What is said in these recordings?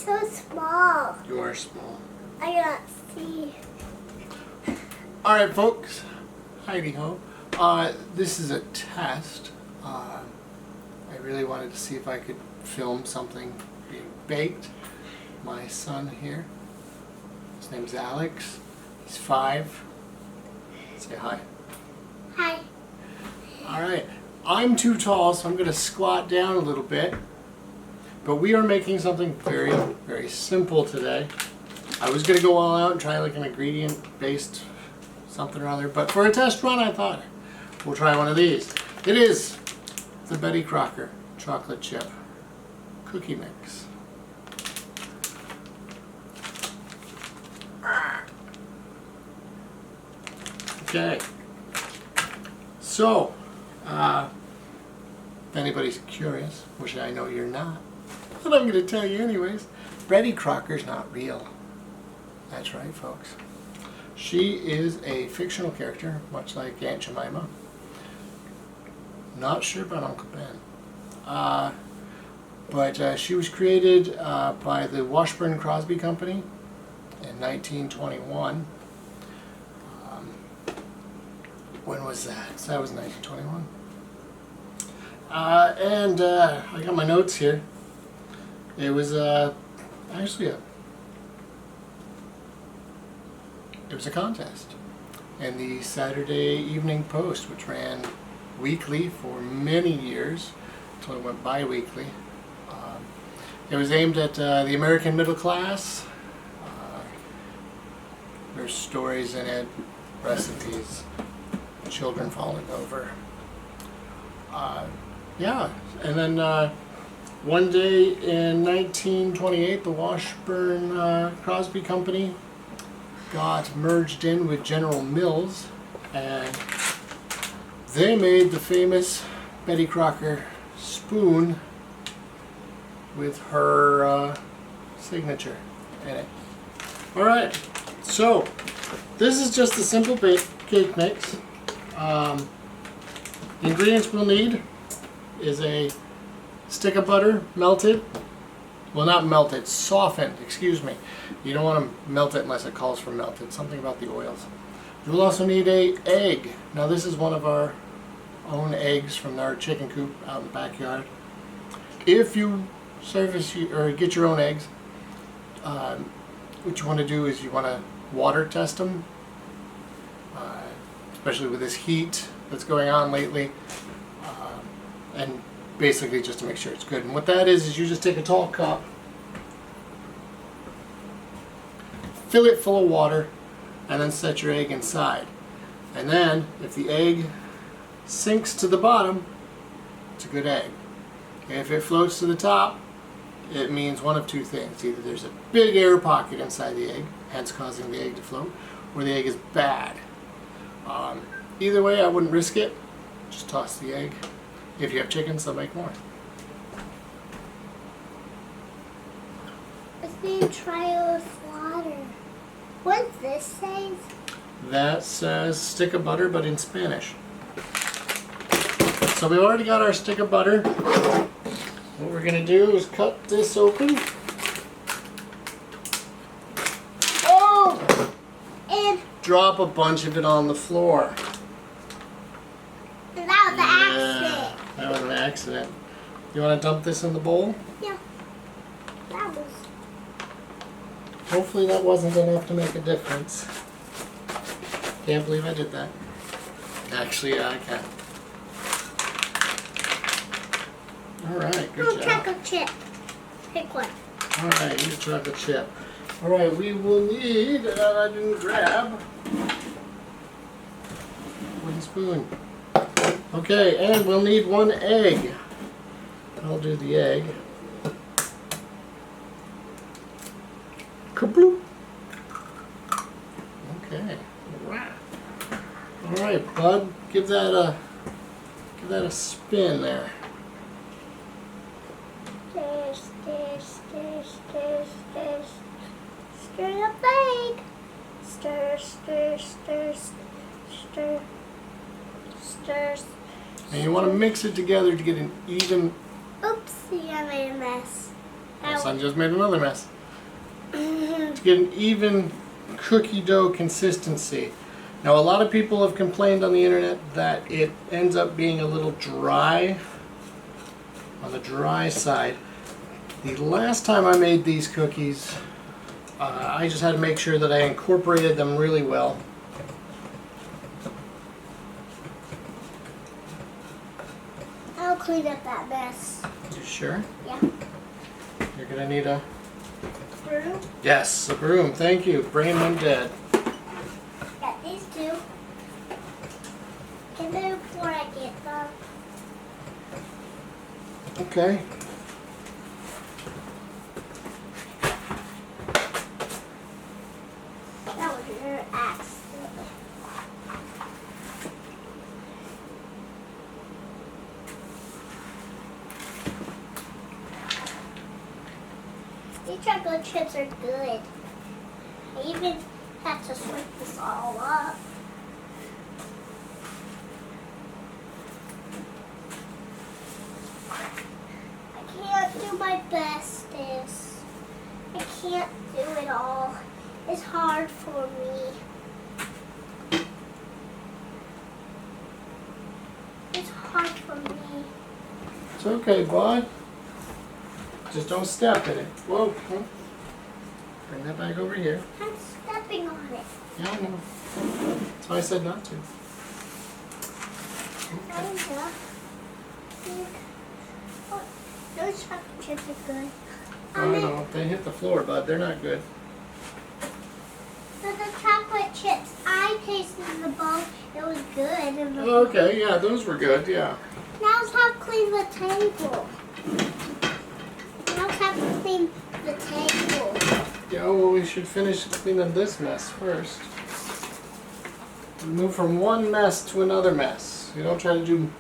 so small. You are small. I cannot see. Alright folks, Heidi ho. This is a test. I really wanted to see if I could film something being baked. My son here, his name's Alex. He's 5. Say hi. Hi. Alright, I'm too tall, so I'm going to squat down a little bit. But we are making something very, very simple today. I was going to go all out and try like an ingredient-based something or other, but for a test run I thought we'll try one of these. It is the Betty Crocker chocolate chip cookie mix. Okay, so if anybody's curious, which I know you're not, but I'm going to tell you anyways, Betty Crocker's not real. That's right, folks. She is a fictional character, much like Aunt Jemima. Not sure about Uncle Ben. But she was created by the Washburn Crosby Company in 1921. When was that? So that was 1921. And I got my notes here. It was actually it was a contest in the Saturday Evening Post, which ran weekly for many years until it went bi-weekly. It was aimed at the American middle class. There's stories in it, recipes, children falling over. Yeah, and then one day in 1928, the Washburn Crosby Company got merged in with General Mills, and they made the famous Betty Crocker spoon with her signature in it. Alright, so this is just a simple cake mix. The ingredients we'll need is a stick of butter melted. Well, not melted, softened, excuse me. You don't want to melt it unless it calls for melted. Something about the oils. You'll also need an egg. Now this is one of our own eggs from our chicken coop out in the backyard. If you get your own eggs, what you want to do is you want to water test them, especially with this heat that's going on lately, and basically just to make sure it's good. And what that is you just take a tall cup, fill it full of water, and then set your egg inside. And then if the egg sinks to the bottom, it's a good egg. If it floats to the top, it means one of two things. Either there's a big air pocket inside the egg, hence causing the egg to float, or the egg is bad. Either way, I wouldn't risk it. Just toss the egg. If you have chickens, they'll make more. Let's do trial of slaughter. What does this say? That says stick of butter, but in Spanish. So we've already got our stick of butter. What we're going to do is cut this open. Oh! And Drop a bunch of it on the floor. that was an accident. That was an accident. You want to dump this in the bowl? Yeah. That was. Hopefully that wasn't enough to make a difference. Can't believe I did that. Actually, yeah, I can. Alright, good job. Chocolate chip. Pick one. Alright, here's chocolate chip. Alright, we will need, I didn't grab, wooden spoon. Okay, and we'll need 1 egg. I'll do the egg. Kabloop. Okay. Alright, bud, give that a spin there. Stir, stir, stir, stir, stir. Stir up the egg. Stir, stir, stir, stir, stir. And you want to mix it together to get an even... Oopsie, I made a mess. My son just made another mess. To get an even cookie dough consistency. Now, a lot of people have complained on the internet that it ends up being a little dry, on the dry side. The last time I made these cookies, I just had to make sure that I incorporated them really well. I'll clean up that mess. You sure? Yeah. You're gonna need a... Broom. Yes, a broom. Thank you. Brain went dead. Got these two. And then before I get them. Okay. That was your accident. These chocolate chips are good. I even had to sweep this all up. I can't do my bestest. I can't do it all. It's hard for me. It's hard for me. It's okay, bud. Just don't step in it. Whoa. Huh? Bring that back over here. I'm stepping on it. Yeah, I know. That's why I said not to. Kinda. Oh, those chocolate chips are good. I know. They hit the floor, bud. They're not good. But the chocolate chips I tasted in the bowl, it was good. In the Okay, yeah, those were good, yeah. Now it's time to clean the table. Now it's time to clean the table. Yeah, well, we should finish cleaning this mess first. Move from one mess to another mess. You don't try to do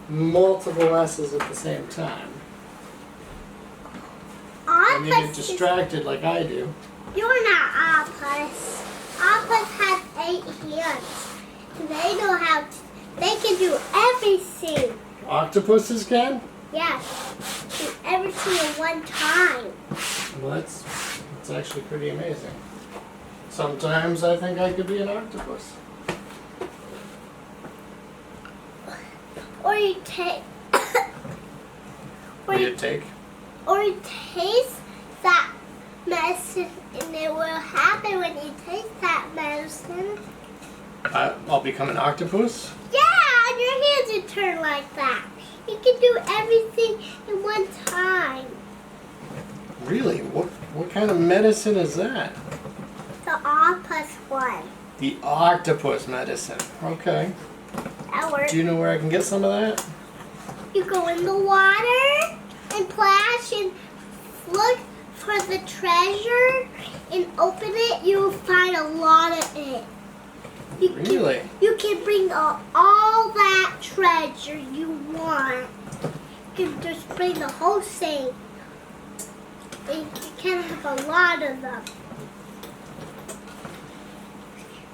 multiple messes at the same time. And you get distracted like I do. You're not Opus. Opus has 8 hands. And they know how to, they can do everything. Octopuses can? Yeah, do everything at one time. Well, that's actually pretty amazing. Sometimes I think I could be an octopus. Or you take, What do you take? or you taste that medicine, and it will happen when you taste that medicine. I'll become an octopus? Yeah, and your hands will turn like that. You can do everything in one time. Really? What kind of medicine is that? The Opus one. The octopus medicine. Okay. That works. Do you know where I can get some of that? You go in the water and splash and look for the treasure and open it. You will find a lot of it. Really? You can bring all that treasure you want. You can just bring the whole thing. And you can have a lot of them.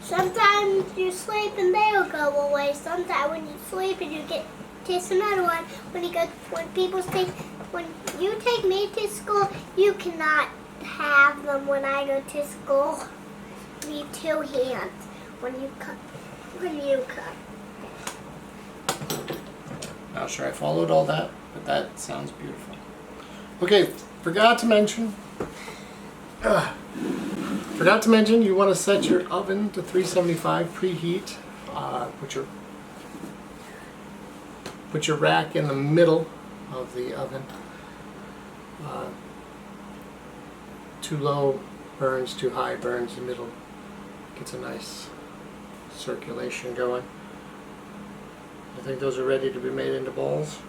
Sometimes you sleep and they'll go away. Sometimes when you sleep and you get taste another one. When you take me to school, you cannot have them when I go to school. You need 2 hands when you come. Not sure I followed all that, but that sounds beautiful. Okay, forgot to mention you want to set your oven to 375 preheat. Put your rack in the middle of the oven. Too low burns, too high burns. The middle gets a nice circulation going. I think those are ready to be made into balls.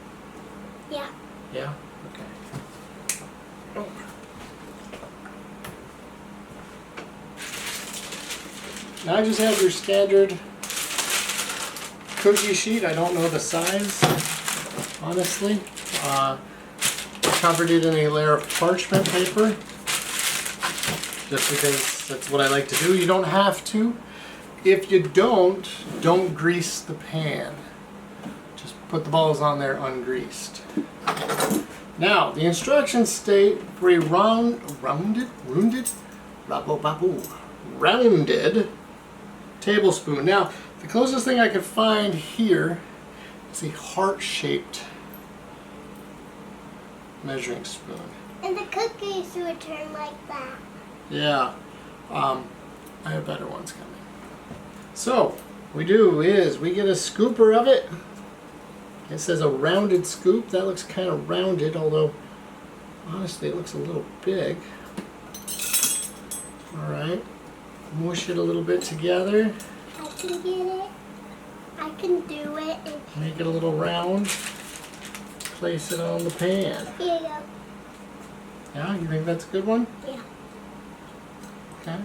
Yeah. Yeah? Okay. Oh. Now I just have your standard cookie sheet. I don't know the size, honestly. Covered it in a layer of parchment paper, just because that's what I like to do. You don't have to. If you don't grease the pan. Just put the balls on there ungreased. Now, the instructions state for a rounded tablespoon. Now, the closest thing I could find here is a heart-shaped measuring spoon. And the cookies would turn like that. Yeah, I have better ones coming. So, what we do is we get a scooper of it. It says a rounded scoop. That looks kind of rounded, although honestly it looks a little big. Alright, mush it a little bit together. I can get it. I can do it. Make it a little round. Place it on the pan. Here you go. Yeah, you think that's a good one? Yeah. Okay.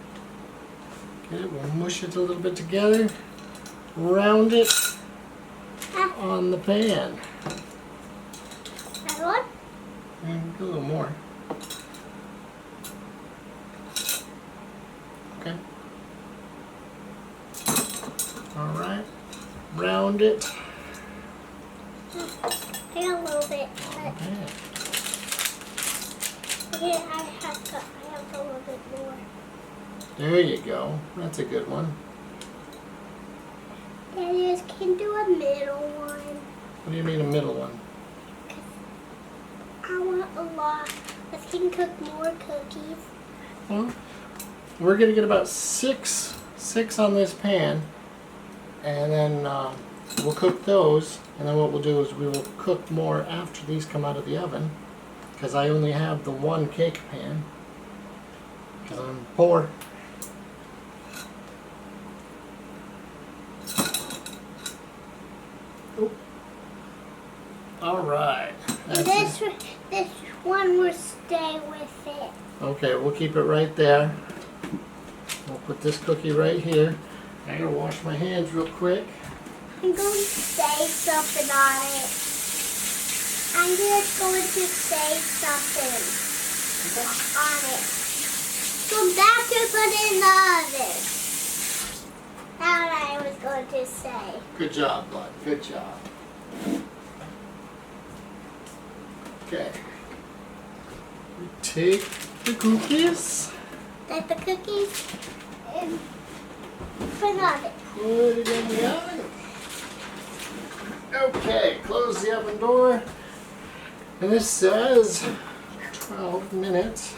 Get it, we'll mush it a little bit together. Round it on the pan. That one? And a little more. Okay. Alright. Round it. I got a little bit. Okay. Here, I have a little bit more. There you go. That's a good one. Daddy, I can do a middle one. What do you mean a middle one? I want a lot. I can cook more cookies. Well, we're going to get about six on this pan. And then we'll cook those. And then what we'll do is we will cook more after these come out of the oven. Because I only have the one cake pan. Because I'm poor. All right. And this one will stay with it. Okay, we'll keep it right there. We'll put this cookie right here. I gotta wash my hands real quick. I'm going to say something on it. I'm just going to say something on it. So back to put it in the oven. That's what I was going to say. Good job, bud. Good job. Okay. We take the cookies. Take the cookies and put it on it. Put it in the oven. Okay, close the oven door. And this says 12 minutes.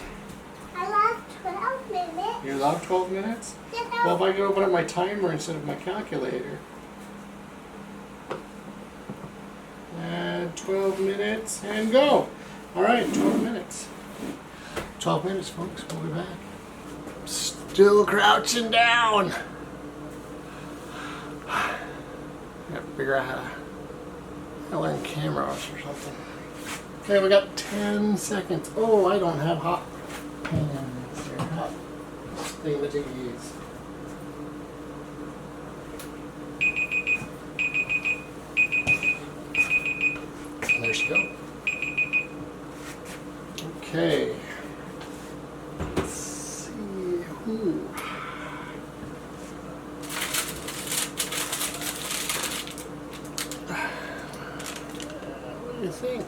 I lost 12 minutes. You allowed 12 minutes? Well, if I could open up my timer instead of my calculator. 12 minutes and go. All right, 12 minutes. 12 minutes, folks. We'll be back. Still crouching down. Gotta figure out how to learn camera off or something. Okay, we got 10 seconds. Oh, I don't have hot pans here. Hot thingamajiggies. There she go. Okay. Let's see. Ooh. What do you think?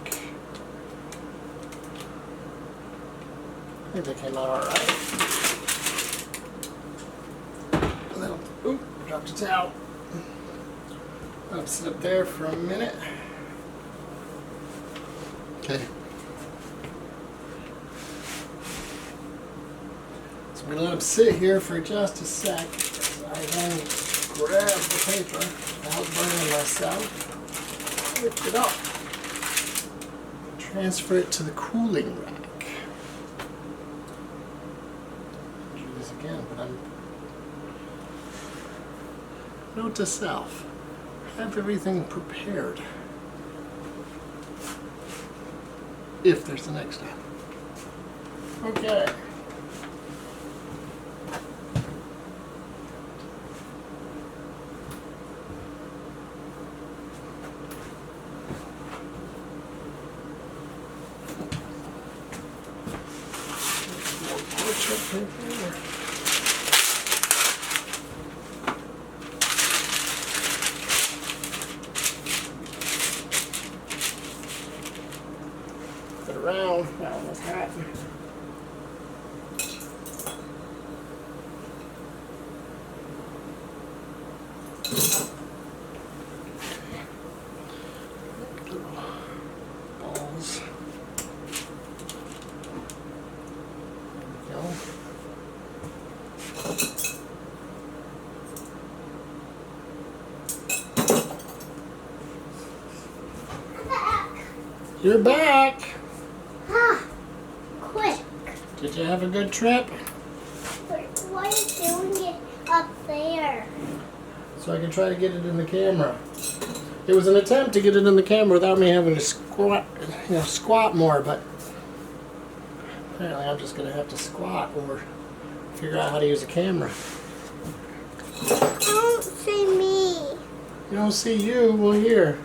I think they came out all right. A little. Oop! Dropped it out. I'll sit up there for a minute. Okay. So we're going to let them sit here for just a sec. I then grab the paper without burning myself, lift it up, transfer it to the cooling rack. Do this again, but note to self, have everything prepared. If there's the next step. Okay. More parchment paper. around. That one was hot. Balls. There we go. You're back. Ah, quick. Did you have a good trip? Why are you doing it up there? So I can try to get it in the camera. It was an attempt to get it in the camera without me having to squat more, but apparently I'm just gonna have to squat or figure out how to use a camera. Don't see me. You don't see you, well here.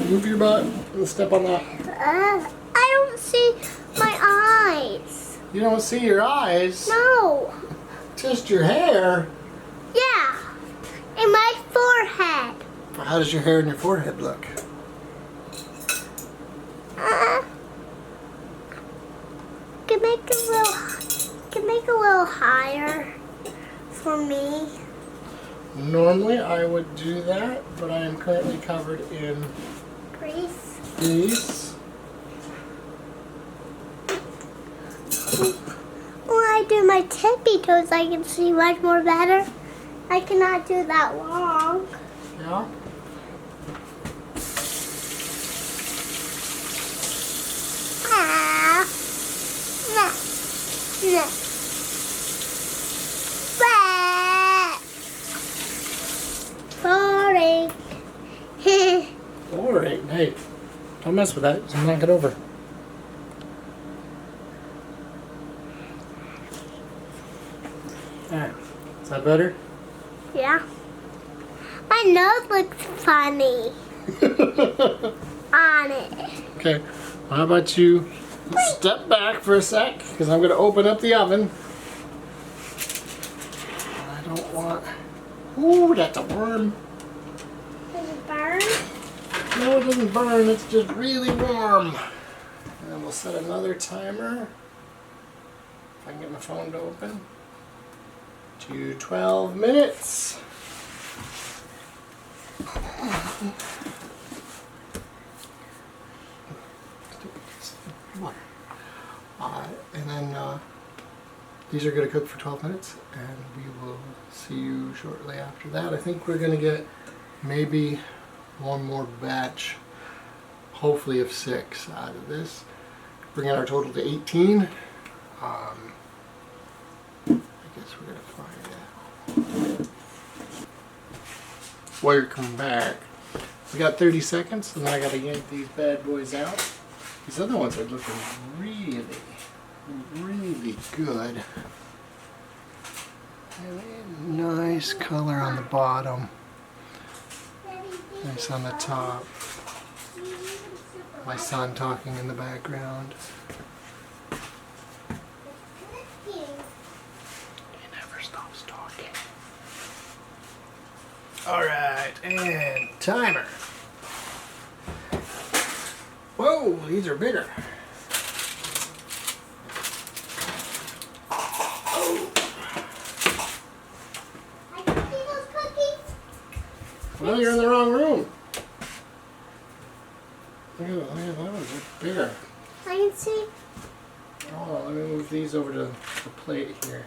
Move your butt and step on that. I don't see my eyes. You don't see your eyes, No. just your hair. Yeah. And my forehead. How does your hair and your forehead look? Can make a little higher for me. Normally I would do that, but I am currently covered in Grease. grease. When I do my tippy toes, I can see much more better. I cannot do that long. Yeah. Ah. Nah. Nah. Boring. Alright, hey, don't mess with that. Just knock it over. Alright, is that better? Yeah. My nose looks funny on it. Okay, well, how about you step back for a sec, because I'm going to open up the oven. I don't want... Ooh, that's a worm. Does it burn? No, it doesn't burn, it's just really warm. And then we'll set another timer, if I can get my phone to open, to 12 minutes. And then these are going to cook for 12 minutes, and we will see you shortly after that. I think we're going to get maybe one more batch, hopefully of 6 out of this, bringing our total to 18. I guess we're going to find out. While you're coming back, we got 30 seconds, and then I got to yank these bad boys out. These other ones are looking really, really good. And a nice color on the bottom. Nice on the top. My son talking in the background. He never stops talking. Alright, and timer. Whoa, these are bigger. I can see those cookies. Well, you're in the wrong room. Look at that one's bigger. I can see. Oh, let me move these over to the plate here.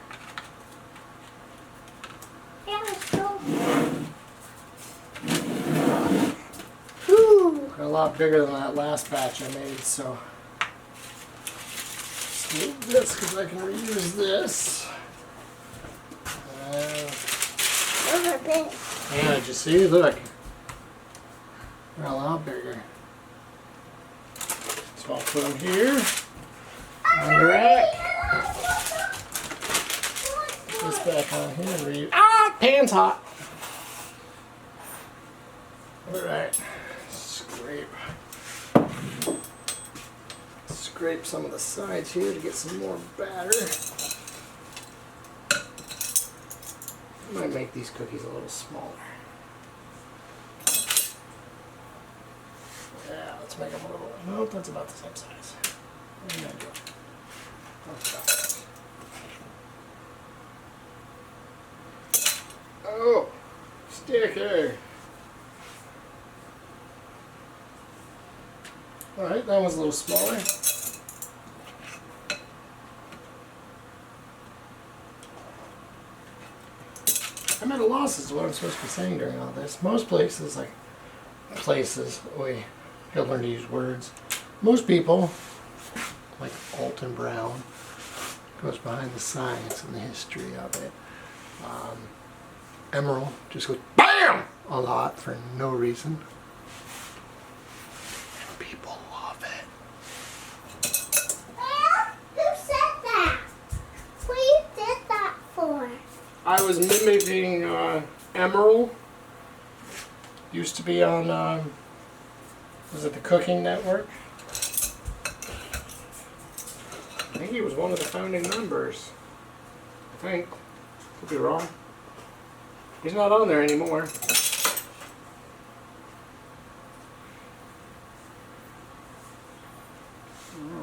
Yeah, let's go. Ooh. They're a lot bigger than that last batch I made, so let's move this because I can reuse this. Those are big. Yeah, did you see? Look. They're a lot bigger. So I'll put them here on the rack. Put this back on here. Ah! Pan's hot! Alright. Scrape some of the sides here to get some more batter. I might make these cookies a little smaller. Yeah, let's make them a little Nope, that's about the same size. What are you gonna do? Oh, sticker. Alright, that one's a little smaller. I'm at a loss as to what I'm supposed to be saying during all this. Most places, we gotta learn to use words. Most people, like Alton Brown, goes behind the science and the history of it. Emerald just goes BAM! A lot for no reason. And people love it. Well, who said that? What you did that for? I was mimicking Emerald. Used to be on, was it the Cooking Network? I think he was one of the founding members. I think. Could be wrong. He's not on there anymore.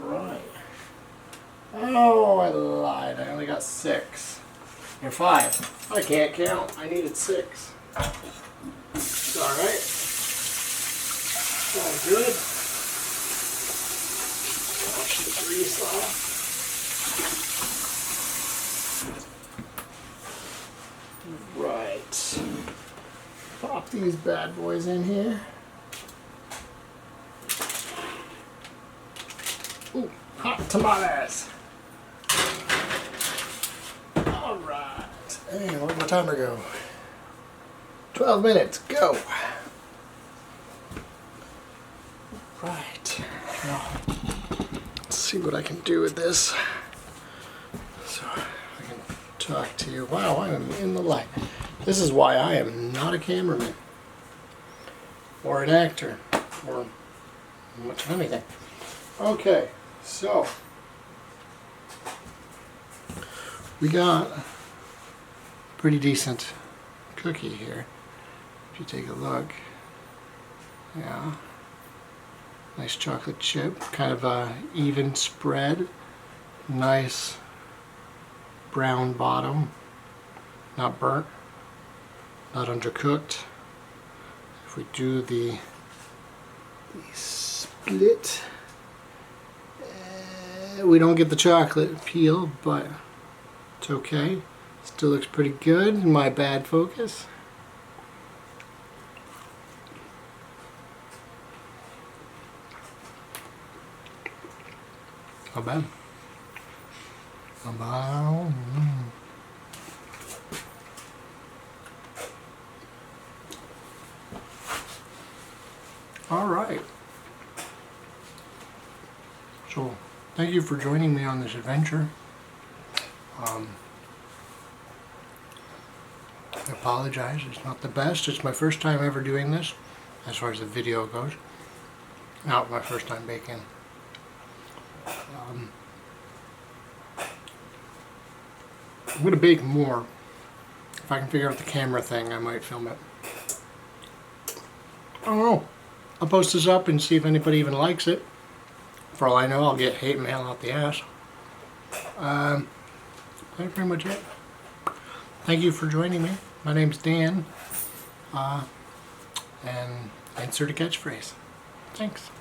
Alright. Oh, I lied. I only got 6. Or 5. I can't count. I needed 6. It's alright. All good. Wash the grease off. Right. Pop these bad boys in here. Ooh, hot tamales. Alright. Hey, where'd my timer go? 12 minutes, go. Right. Now, let's see what I can do with this. So I can talk to you. Wow, I am in the light. This is why I am not a cameraman or an actor or much of anything. Okay, so we got a pretty decent cookie here. If you take a look, yeah, nice chocolate chip, kind of a even spread, nice brown bottom, not burnt, not undercooked. If we do the split, we don't get the chocolate peel, but it's okay. Still looks pretty good in my bad focus. Not bad. Not bad. All right. So, thank you for joining me on this adventure. I apologize, it's not the best. It's my first time ever doing this, as far as the video goes. Not my first time baking. I'm going to bake more. If I can figure out the camera thing, I might film it. I don't know. I'll post this up and see if anybody even likes it. For all I know, I'll get hate mail out the ass. That's pretty much it. Thank you for joining me. My name's Dan. And insert a catchphrase. Thanks.